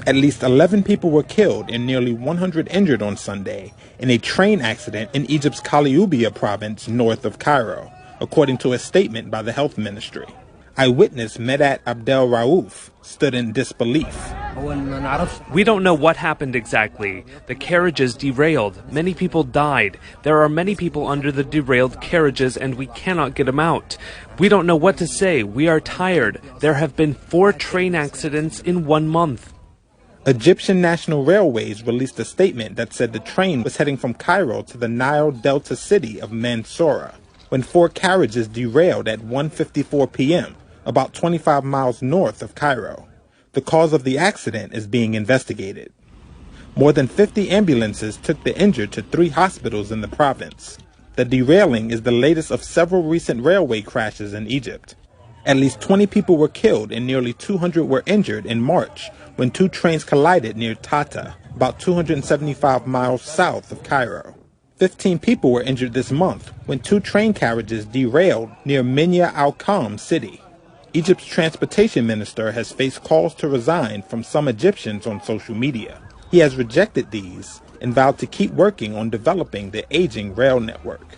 At least 11 people were killed and nearly 100 injured on Sunday in a train accident in Egypt's Kaliubia province north of Cairo, according to a statement by the health ministry. Eyewitness Medat Abdel Raouf stood in disbelief. We don't know what happened exactly. The carriages derailed. Many people died. There are many people under the derailed carriages and we cannot get them out. We don't know what to say. We are tired. There have been 4 train accidents in 1 month. Egyptian National Railways released a statement that said the train was heading from Cairo to the Nile Delta city of Mansoura when 4 carriages derailed at 1:54 p.m., about 25 miles north of Cairo. The cause of the accident is being investigated. More than 50 ambulances took the injured to 3 hospitals in the province. The derailing is the latest of several recent railway crashes in Egypt. At least 20 people were killed and nearly 200 were injured in March when 2 trains collided near Tata, about 275 miles south of Cairo. 15 people were injured this month when 2 train carriages derailed near Minya al-Kam city. Egypt's transportation minister has faced calls to resign from some Egyptians on social media. He has rejected these and vowed to keep working on developing the aging rail network.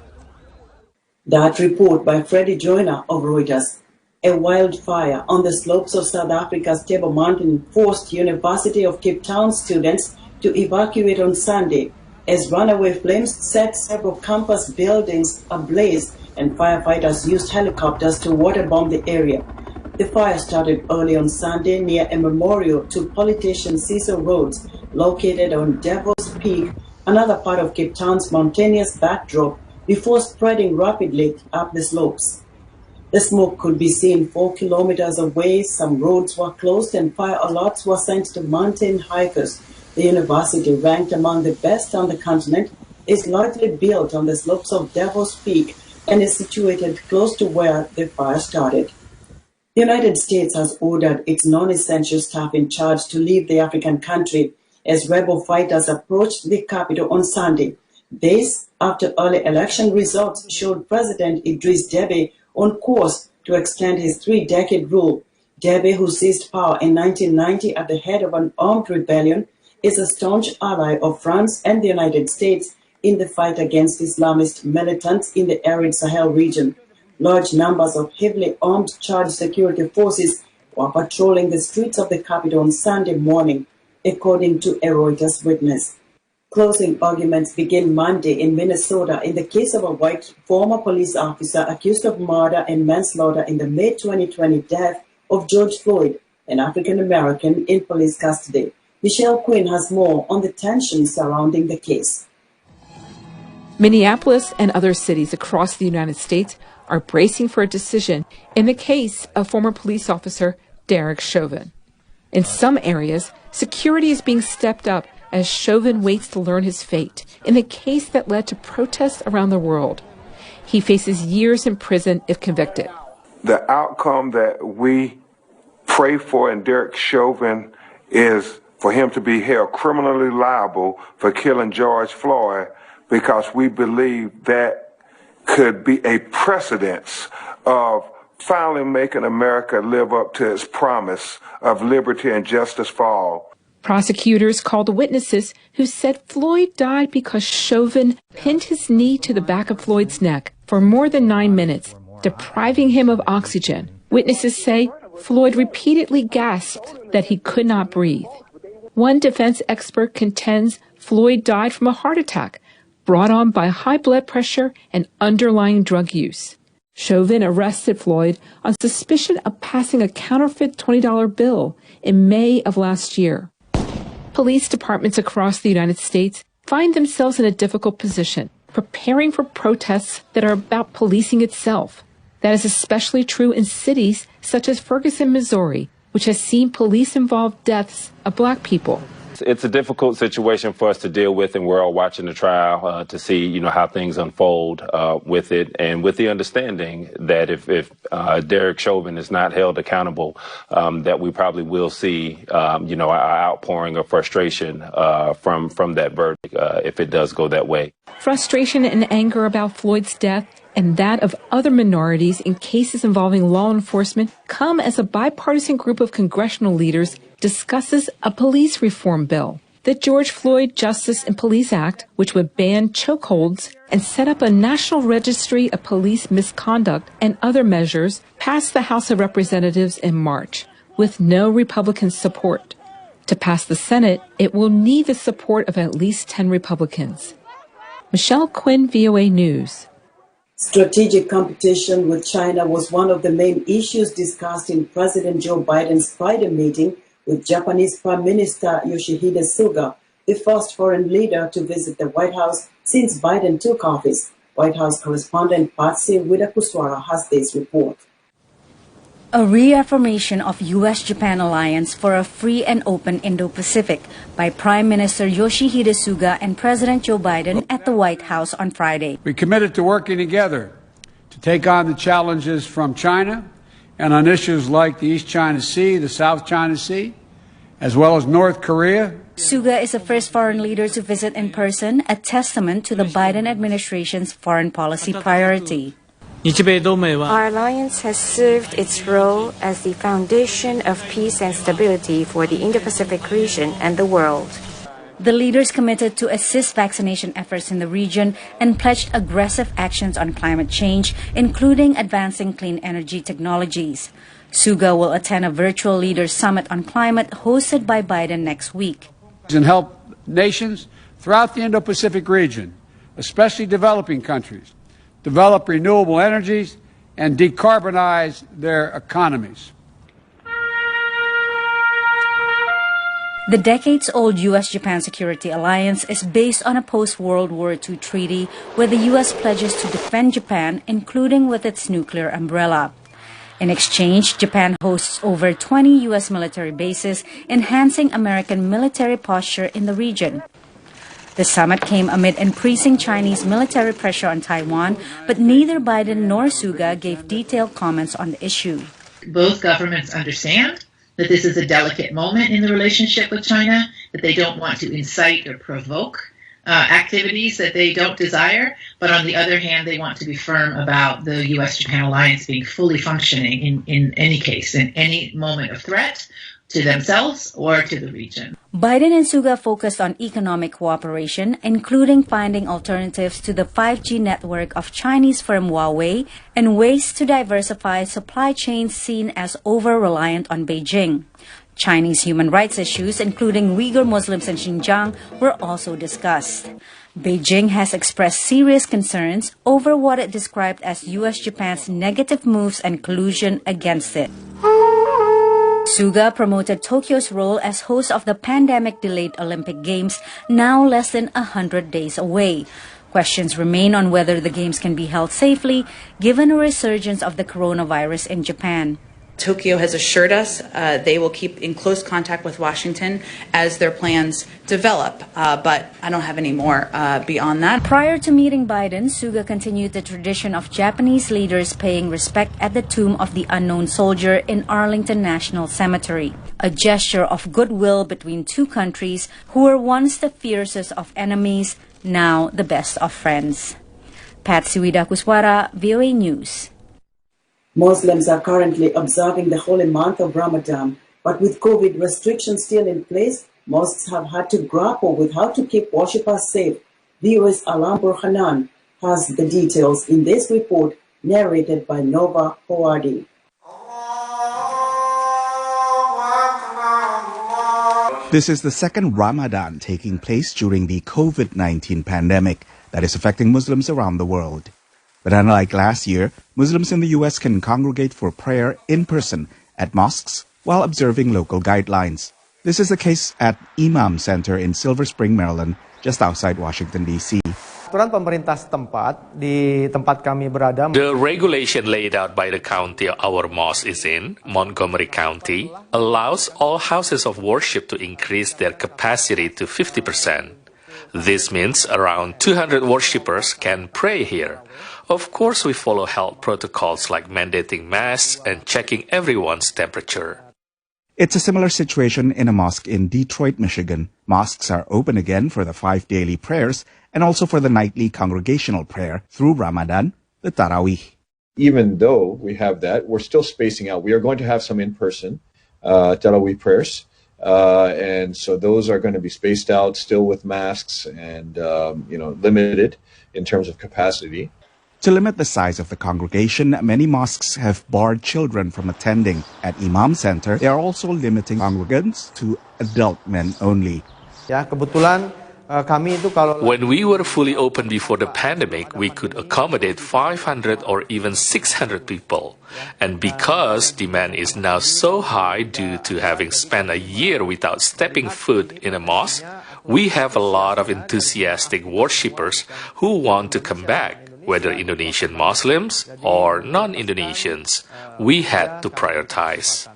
That report by Freddie Joyner of Reuters. A wildfire on the slopes of South Africa's Table Mountain forced University of Cape Town students to evacuate on Sunday as runaway flames set several campus buildings ablaze and firefighters used helicopters to waterbomb the area. The fire started early on Sunday near a memorial to politician Cecil Rhodes, located on Devil's Peak, another part of Cape Town's mountainous backdrop, before spreading rapidly up the slopes. The smoke could be seen 4 kilometers away. Some roads were closed and fire alerts were sent to mountain hikers. The university, ranked among the best on the continent, is largely built on the slopes of Devil's Peak and is situated close to where the fire started. The United States has ordered its non-essential staff in charge to leave the African country as rebel fighters approached the capital on Sunday. This after early election results showed President Idris Deby on course to extend his 3-decade rule. Deby, who seized power in 1990 at the head of an armed rebellion, is a staunch ally of France and the United States in the fight against Islamist militants in the arid Sahel region. Large numbers of heavily armed Chad security forces were patrolling the streets of the capital on Sunday morning, according to a Reuters witness. Closing arguments begin Monday in Minnesota in the case of a white former police officer accused of murder and manslaughter in the May 2020 death of George Floyd, an African-American in police custody. Michelle Quinn has more on the tensions surrounding the case. Minneapolis and other cities across the United States are bracing for a decision in the case of former police officer Derek Chauvin. In some areas, security is being stepped up as Chauvin waits to learn his fate in the case that led to protests around the world. He faces years in prison if convicted. The outcome that we pray for in Derek Chauvin is for him to be held criminally liable for killing George Floyd, because we believe that could be a precedence of finally making America live up to its promise of liberty and justice for all. Prosecutors called witnesses who said Floyd died because Chauvin pinned his knee to the back of Floyd's neck for more than 9 minutes, depriving him of oxygen. Witnesses say Floyd repeatedly gasped that he could not breathe. One defense expert contends Floyd died from a heart attack brought on by high blood pressure and underlying drug use. Chauvin arrested Floyd on suspicion of passing a counterfeit $20 bill in May of last year. Police departments across the United States find themselves in a difficult position, preparing for protests that are about policing itself. That is especially true in cities such as Ferguson, Missouri, which has seen police-involved deaths of black people. It's a difficult situation for us to deal with, and we're all watching the trial to see, how things unfold with it, and with the understanding that if Derek Chauvin is not held accountable, that we probably will see, an outpouring of frustration from that verdict if it does go that way. Frustration and anger about Floyd's death and that of other minorities in cases involving law enforcement come as a bipartisan group of congressional leaders discusses a police reform bill. The George Floyd Justice and Police Act, which would ban chokeholds and set up a national registry of police misconduct and other measures, passed the House of Representatives in March with no Republican support. To pass the Senate, it will need the support of at least 10 Republicans. Michelle Quinn, VOA News. Strategic competition with China was one of the main issues discussed in President Joe Biden's Friday meeting with Japanese Prime Minister Yoshihide Suga, the first foreign leader to visit the White House since Biden took office. White House correspondent Patsy Widakuswara has this report. A reaffirmation of U.S.-Japan alliance for a free and open Indo-Pacific by Prime Minister Yoshihide Suga and President Joe Biden at the White House on Friday. We committed to working together to take on the challenges from China and on issues like the East China Sea, the South China Sea, as well as North Korea. Suga is the first foreign leader to visit in person, a testament to the Biden administration's foreign policy priority. Our alliance has served its role as the foundation of peace and stability for the Indo-Pacific region and the world. The leaders committed to assist vaccination efforts in the region and pledged aggressive actions on climate change, including advancing clean energy technologies. Suga will attend a virtual leaders summit on climate hosted by Biden next week. And help nations throughout the Indo-Pacific region, especially developing countries, develop renewable energies and decarbonize their economies. The decades-old U.S.-Japan security alliance is based on a post-World War II treaty where the U.S. pledges to defend Japan, including with its nuclear umbrella. In exchange, Japan hosts over 20 U.S. military bases, enhancing American military posture in the region. The summit came amid increasing Chinese military pressure on Taiwan, but neither Biden nor Suga gave detailed comments on the issue. Both governments understand that this is a delicate moment in the relationship with China, that they don't want to incite or provoke activities that they don't desire, but on the other hand, they want to be firm about the U.S.-Japan alliance being fully functioning in any case, in any moment of threat to themselves or to the region. Biden and Suga focused on economic cooperation, including finding alternatives to the 5G network of Chinese firm WEWE and ways to diversify supply chains seen as over-reliant on Beijing. Chinese human rights issues, including Uyghur Muslims in Xinjiang, were also discussed. Beijing has expressed serious concerns over what it described as U.S.-Japan's negative moves and collusion against it. Suga promoted Tokyo's role as host of the pandemic-delayed Olympic Games, now less than 100 days away. Questions remain on whether the Games can be held safely, given a resurgence of the coronavirus in Japan. Tokyo has assured us they will keep in close contact with Washington as their plans develop, but I don't have any more beyond that. Prior to meeting Biden, Suga continued the tradition of Japanese leaders paying respect at the tomb of the unknown soldier in Arlington National Cemetery, a gesture of goodwill between two countries who were once the fiercest of enemies, now the best of friends. Patsy Widakuswara, VOA News. Muslims are currently observing the holy month of Ramadan, but with COVID restrictions still in place, mosques have had to grapple with how to keep worshippers safe. VOA's Alam Burhanan has the details in this report narrated by Nova Howadi. This is the second Ramadan taking place during the COVID-19 pandemic that is affecting Muslims around the world. But unlike last year, Muslims in the U.S. can congregate for prayer in person at mosques while observing local guidelines. This is the case at Imam Center in Silver Spring, Maryland, just outside Washington, D.C. The regulation laid out by the county our mosque is in, Montgomery County, allows all houses of worship to increase their capacity to 50%. This means around 200 worshippers can pray here. Of course, we follow health protocols like mandating masks and checking everyone's temperature. It's a similar situation in a mosque in Detroit, Michigan. Mosques are open again for the 5 daily prayers and also for the nightly congregational prayer through Ramadan, the Tarawih. Even though we have that, we're still spacing out. We are going to have some in-person Tarawih prayers. And so those are going to be spaced out still with masks and, limited in terms of capacity. To limit the size of the congregation, many mosques have barred children from attending. At Imam Center, they are also limiting congregants to adult men only. When we were fully open before the pandemic, we could accommodate 500 or even 600 people. And because demand is now so high due to having spent a year without stepping foot in a mosque, we have a lot of enthusiastic worshippers who want to come back. Whether Indonesian Muslims or non-Indonesians, we had to prioritize.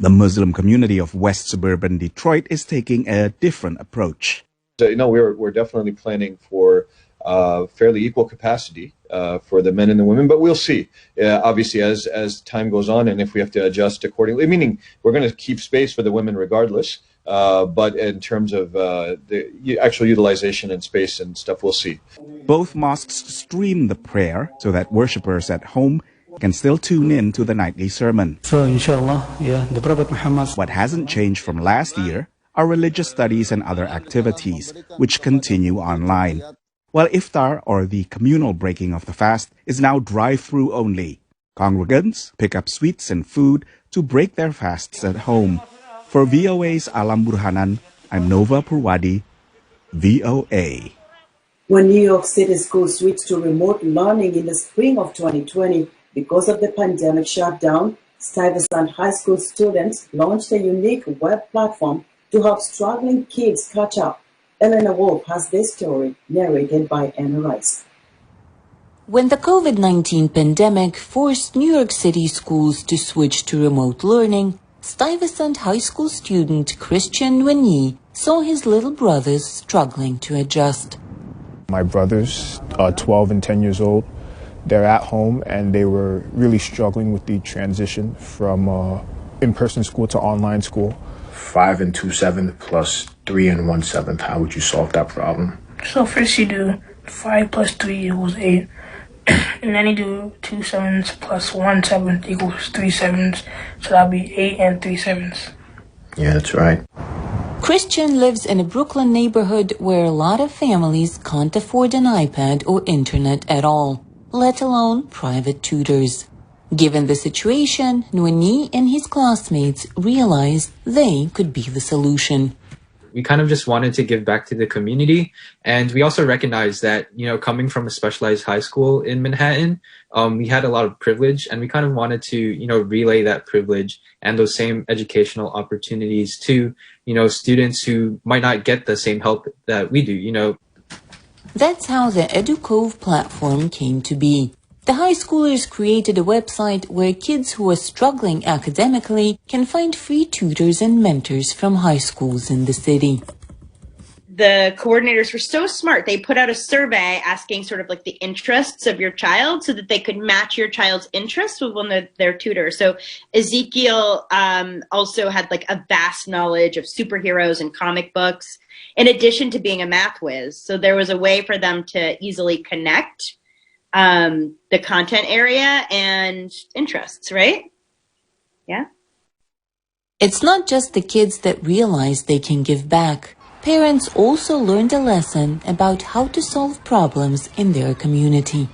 The Muslim community of West Suburban Detroit is taking a different approach. We're definitely planning for fairly equal capacity for the men and the women, but we'll see. Obviously, as time goes on, and if we have to adjust accordingly, meaning we're going to keep space for the women regardless. But in terms of the actual utilization and space and stuff, we'll see. Both mosques stream the prayer so that worshippers at home can still tune in to the nightly sermon. So, inshallah, the Prophet Muhammad. What hasn't changed from last year are religious studies and other activities, which continue online. While iftar, or the communal breaking of the fast, is now drive-through only. Congregants pick up sweets and food to break their fasts at home. For VOA's Alam Burhanan, I'm Nova Purwadi, VOA. When New York City schools switched to remote learning in the spring of 2020 because of the pandemic shutdown, Stuyvesant High School students launched a unique web platform to help struggling kids catch up. Elena Wolf has this story, narrated by Anna Rice. When the COVID-19 pandemic forced New York City schools to switch to remote learning, Stuyvesant High School student Christian Nguyen saw his little brothers struggling to adjust. My brothers are 12 and 10 years old. They're at home and they were really struggling with the transition from in-person school to online school. 5 and 2/7 plus 3 and 1/7. How would you solve that problem? So first you do 5 plus 3 equals 8. And then you do 2 sevens plus 1 7 equals 3 sevens. So that'll be 8 and 3 sevens. Yeah, that's right. Christian lives in a Brooklyn neighborhood where a lot of families can't afford an iPad or internet at all, let alone private tutors. Given the situation, Nguyen and his classmates realized they could be the solution. We kind of just wanted to give back to the community. And we also recognized that, coming from a specialized high school in Manhattan, we had a lot of privilege, and we kind of wanted to, relay that privilege and those same educational opportunities to, students who might not get the same help that we do, That's how the EduCove platform came to be. The high schoolers created a website where kids who are struggling academically can find free tutors and mentors from high schools in the city. The coordinators were so smart. They put out a survey asking sort of like the interests of your child so that they could match your child's interests with one of their tutors. So Ezekiel also had like a vast knowledge of superheroes and comic books, in addition to being a math whiz. So there was a way for them to easily connect the content area and interests, right? Yeah. It's not just the kids that realize they can give back. Parents also learned a lesson about how to solve problems in their community.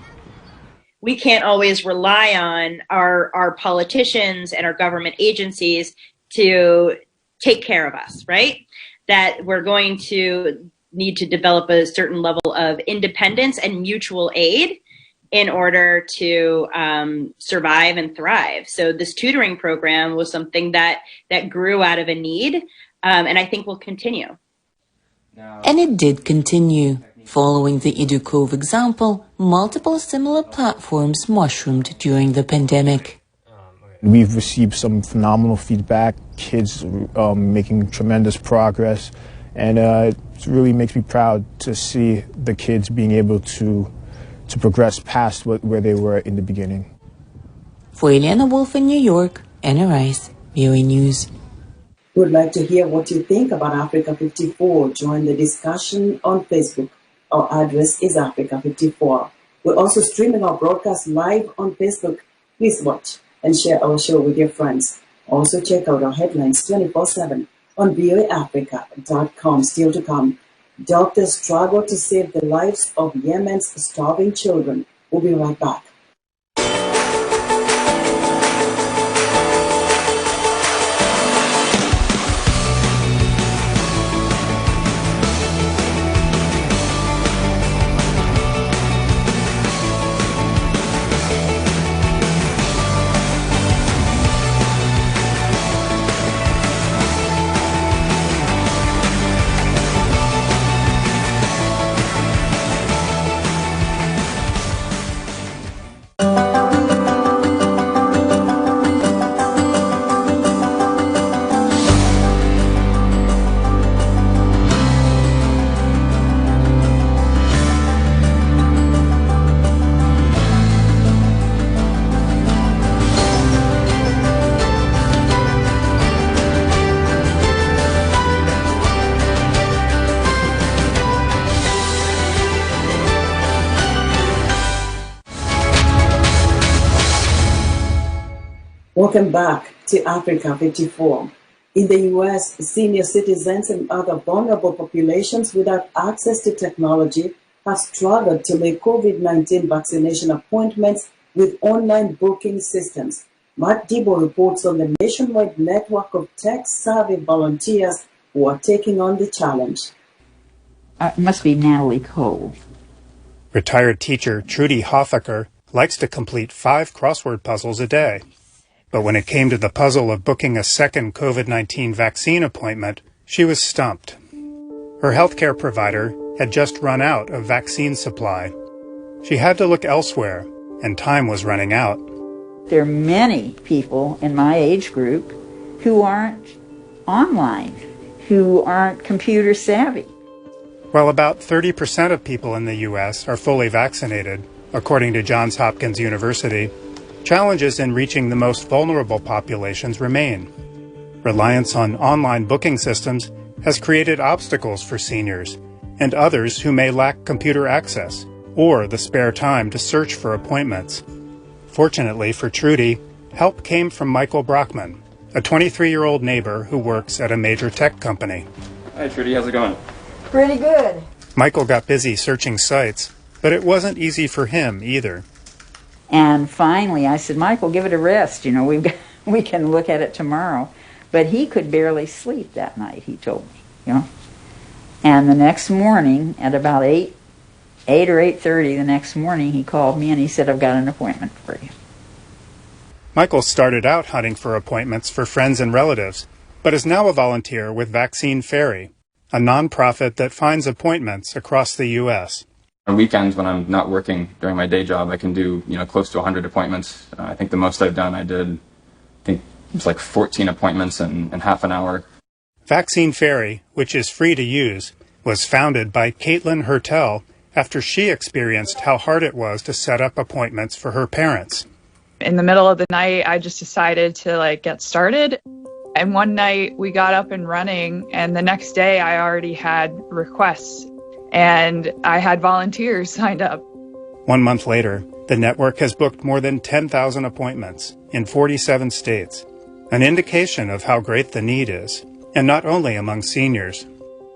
We can't always rely on our politicians and our government agencies to take care of us, right? That we're going to need to develop a certain level of independence and mutual aid in order to survive and thrive. So this tutoring program was something that grew out of a need, and I think will continue. And it did continue. Following the EduCove example, multiple similar platforms mushroomed during the pandemic. We've received some phenomenal feedback, kids making tremendous progress, and it really makes me proud to see the kids being able to progress past where they were in the beginning. For Elena Wolf in New York, Anna Rice, VOA News. We'd like to hear what you think about Africa 54. Join the discussion on Facebook. Our address is Africa 54. We're also streaming our broadcast live on Facebook. Please watch and share our show with your friends. Also check out our headlines 24/7 on WEWEAfrica.com. Still to come, doctors struggle to save the lives of Yemen's starving children. We'll be right back. Welcome back to Africa 54. In the U.S., senior citizens and other vulnerable populations without access to technology have struggled to make COVID-19 vaccination appointments with online booking systems. Matt Dibble reports on the nationwide network of tech-savvy volunteers who are taking on the challenge. It must be Natalie Cole. Retired teacher Trudy Hoffaker likes to complete 5 crossword puzzles a day. But when it came to the puzzle of booking a second COVID-19 vaccine appointment, she was stumped. Her healthcare provider had just run out of vaccine supply. She had to look elsewhere, and time was running out. There are many people in my age group who aren't online, who aren't computer savvy. While about 30% of people in the U.S. are fully vaccinated, according to Johns Hopkins University, challenges in reaching the most vulnerable populations remain. Reliance on online booking systems has created obstacles for seniors and others who may lack computer access or the spare time to search for appointments. Fortunately for Trudy, help came from Michael Brockman, a 23-year-old neighbor who works at a major tech company. Hi Trudy, how's it going? Pretty good. Michael got busy searching sites, but it wasn't easy for him either. And finally, I said, Michael, give it a rest. You know, we can look at it tomorrow. But he could barely sleep that night, he told me, you know. And the next morning, at about 8 or 8:30 the next morning, he called me and he said, I've got an appointment for you. Michael started out hunting for appointments for friends and relatives, but is now a volunteer with Vaccine Ferry, a nonprofit that finds appointments across the U.S. On weekends when I'm not working during my day job, I can do, close to 100 appointments. I think the most I've done, it was like 14 appointments in half an hour. Vaccine Ferry, which is free to use, was founded by Caitlin Hertel after she experienced how hard it was to set up appointments for her parents. In the middle of the night, I just decided to get started. And one night we got up and running, and the next day I already had requests. And I had volunteers signed up. 1 month later, the network has booked more than 10,000 appointments in 47 states, an indication of how great the need is, and not only among seniors.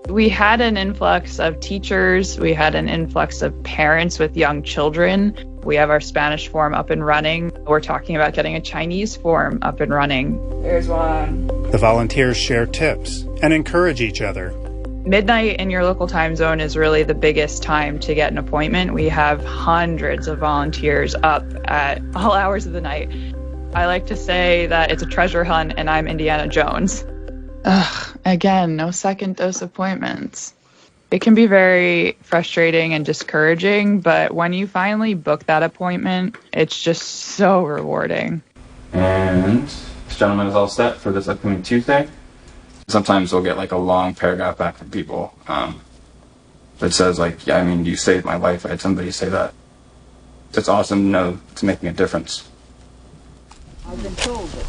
We had an influx of teachers. We had an influx of parents with young children. We have our Spanish form up and running. We're talking about getting a Chinese form up and running. There's one. The volunteers share tips and encourage each other. Midnight in your local time zone is really the biggest time to get an appointment. We have hundreds of volunteers up at all hours of the night. I like to say that it's a treasure hunt and I'm Indiana Jones. Again, no second dose appointments. It can be very frustrating and discouraging, but when you finally book that appointment, it's just so rewarding. And this gentleman is all set for this upcoming Tuesday. Sometimes we'll get a long paragraph back from people that says you saved my life. I had somebody say that. It's awesome to know it's making a difference. I've been told it.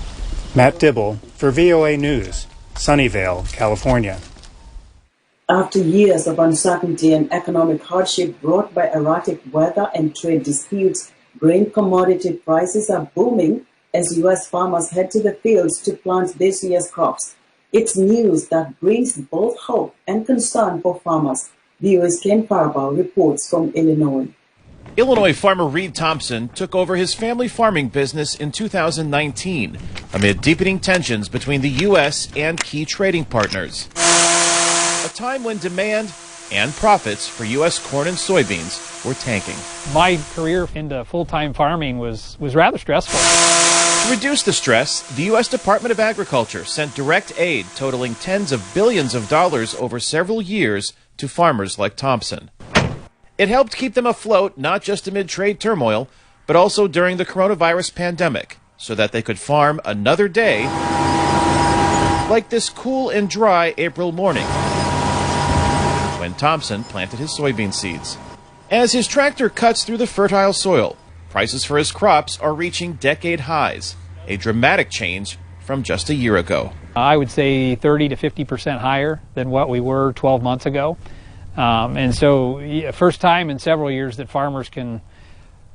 Matt Dibble for VOA News, Sunnyvale, California. After years of uncertainty and economic hardship brought by erratic weather and trade disputes, grain commodity prices are booming as U.S. farmers head to the fields to plant this year's crops. It's news that brings both hope and concern for farmers. WEWE's Ken Faribault reports from Illinois. Illinois farmer Reed Thompson took over his family farming business in 2019 amid deepening tensions between the U.S. and key trading partners. A time when demand and profits for U.S. corn and soybeans were tanking. My career into full-time farming was rather stressful. To reduce the stress, the U.S. Department of Agriculture sent direct aid totaling tens of billions of dollars over several years to farmers like Thompson. It helped keep them afloat not just amid trade turmoil, but also during the coronavirus pandemic, so that they could farm another day like this cool and dry April morning when Thompson planted his soybean seeds. As his tractor cuts through the fertile soil, prices for his crops are reaching decade highs, a dramatic change from just a year ago. I would say 30 to 50% higher than what we were 12 months ago. And so, first time in several years that farmers can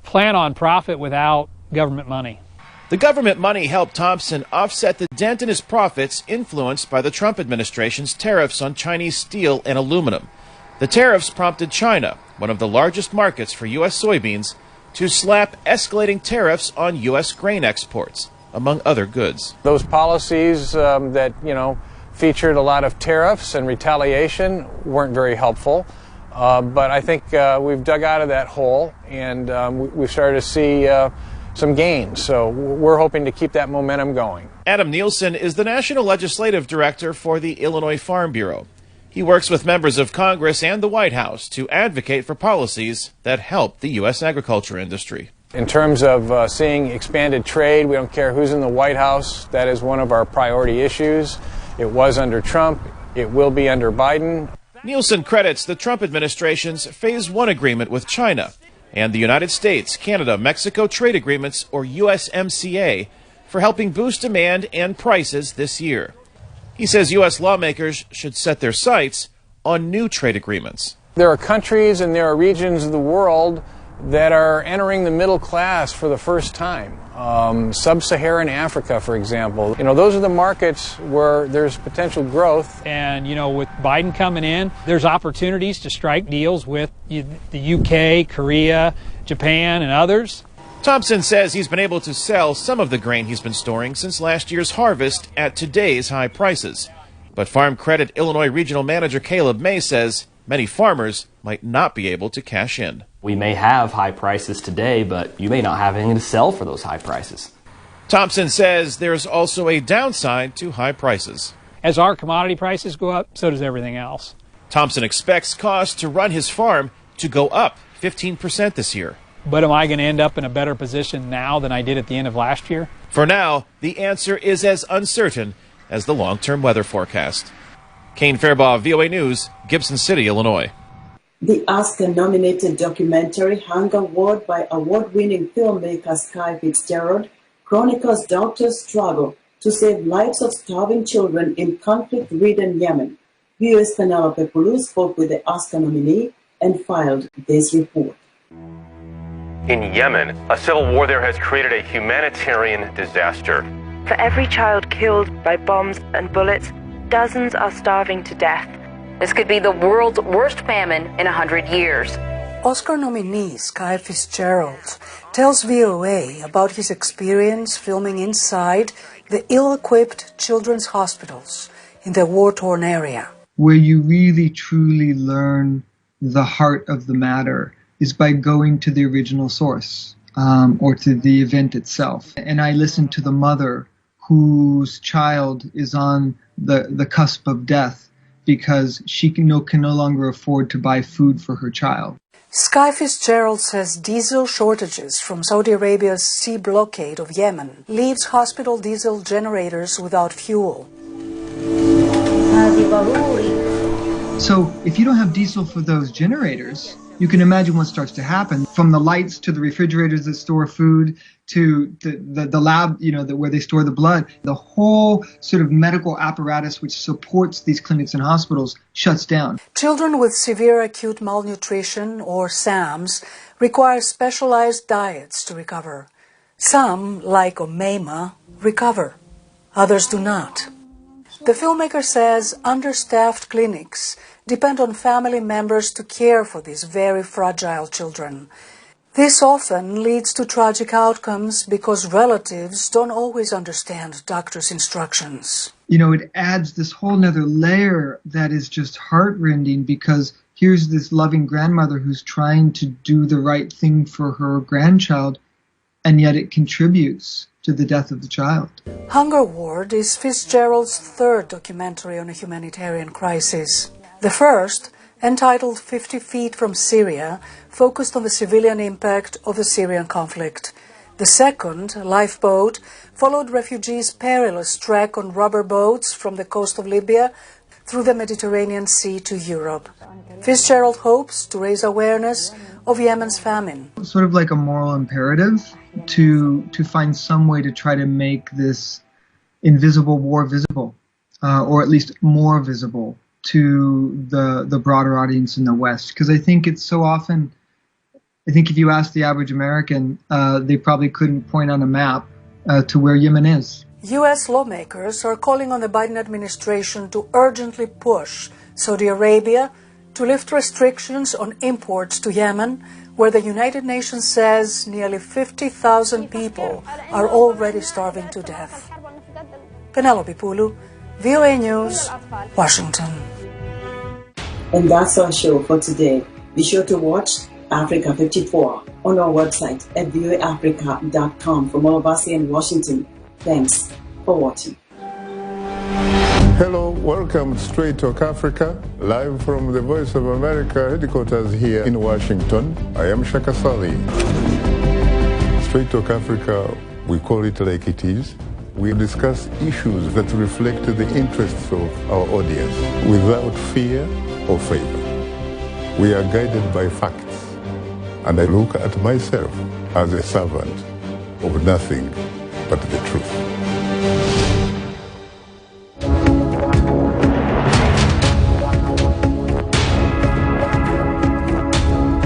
plan on profit without government money. The government money helped Thompson offset the dent in his profits influenced by the Trump administration's tariffs on Chinese steel and aluminum. The tariffs prompted China, one of the largest markets for U.S. soybeans, to slap escalating tariffs on U.S. grain exports, among other goods. Those policies that, featured a lot of tariffs and retaliation weren't very helpful. But I think we've dug out of that hole, and we've started to see some gains. So we're hoping to keep that momentum going. Adam Nielsen is the National Legislative Director for the Illinois Farm Bureau. He works with members of Congress and the White House to advocate for policies that help the U.S. agriculture industry. In terms of seeing expanded trade, we don't care who's in the White House. That is one of our priority issues. It was under Trump. It will be under Biden. Nielsen credits the Trump administration's Phase 1 agreement with China and the United States, Canada, Mexico trade agreements, or USMCA, for helping boost demand and prices this year. He says U.S. lawmakers should set their sights on new trade agreements. There are countries and there are regions of the world that are entering the middle class for the first time. Sub-Saharan Africa, for example. Those are the markets where there's potential growth. And, with Biden coming in, there's opportunities to strike deals with the UK, Korea, Japan, and others. Thompson says he's been able to sell some of the grain he's been storing since last year's harvest at today's high prices. But Farm Credit Illinois Regional Manager Caleb May says many farmers might not be able to cash in. We may have high prices today, but you may not have anything to sell for those high prices. Thompson says there's also a downside to high prices. As our commodity prices go up, so does everything else. Thompson expects costs to run his farm to go up 15% this year. But am I going to end up in a better position now than I did at the end of last year? For now, the answer is as uncertain as the long-term weather forecast. Kane Fairbaugh, VOA News, Gibson City, Illinois. The Oscar-nominated documentary Hunger Ward by award-winning filmmaker Sky Fitzgerald chronicles doctors' struggle to save lives of starving children in conflict-ridden Yemen. VOA's Penelope Pulu spoke with the Oscar nominee and filed this report. In Yemen, a civil war there has created a humanitarian disaster. For every child killed by bombs and bullets, dozens are starving to death. This could be the world's worst famine in 100 years. Oscar nominee Sky Fitzgerald tells VOA about his experience filming inside the ill-equipped children's hospitals in the war-torn area. Where you really truly learn the heart of the matter is by going to the original source or to the event itself. And I listened to the mother whose child is on the cusp of death because she can no longer afford to buy food for her child. Sky Fitzgerald says diesel shortages from Saudi Arabia's sea blockade of Yemen leaves hospital diesel generators without fuel. So if you don't have diesel for those generators, you can imagine what starts to happen, from the lights to the refrigerators that store food to the lab, where they store the blood. The whole sort of medical apparatus which supports these clinics and hospitals shuts down. Children with severe acute malnutrition, or SAMs, require specialized diets to recover. Some, like Omeima, recover. Others do not. The filmmaker says understaffed clinics depend on family members to care for these very fragile children. This often leads to tragic outcomes because relatives don't always understand doctors' instructions. It adds this whole nother layer that is just heartrending, because here's this loving grandmother who's trying to do the right thing for her grandchild, and yet it contributes to the death of the child. Hunger Ward is Fitzgerald's third documentary on a humanitarian crisis. The first, entitled 50 Feet from Syria, focused on the civilian impact of the Syrian conflict. The second, Lifeboat, followed refugees' perilous trek on rubber boats from the coast of Libya through the Mediterranean Sea to Europe. Fitzgerald hopes to raise awareness of Yemen's famine. Sort of like a moral imperative to find some way to try to make this invisible war visible, or at least more visible to the broader audience in the West. Because I think it's so often, I think if you ask the average American, they probably couldn't point on a map to where Yemen is. U.S. lawmakers are calling on the Biden administration to urgently push Saudi Arabia to lift restrictions on imports to Yemen, where the United Nations says nearly 50,000 people are already starving to death. Penelope Pulu, VOA News, Washington. And that's our show for today. Be sure to watch Africa 54 on our website at voaafrica.com. From all of us here in Washington, thanks for watching. Hello, welcome to Straight Talk Africa, live from the Voice of America headquarters here in Washington. I am Shaka Sali. Straight Talk Africa, we call it like it is. We discuss issues that reflect the interests of our audience without fear or favor. We are guided by facts, and I look at myself as a servant of nothing but the truth.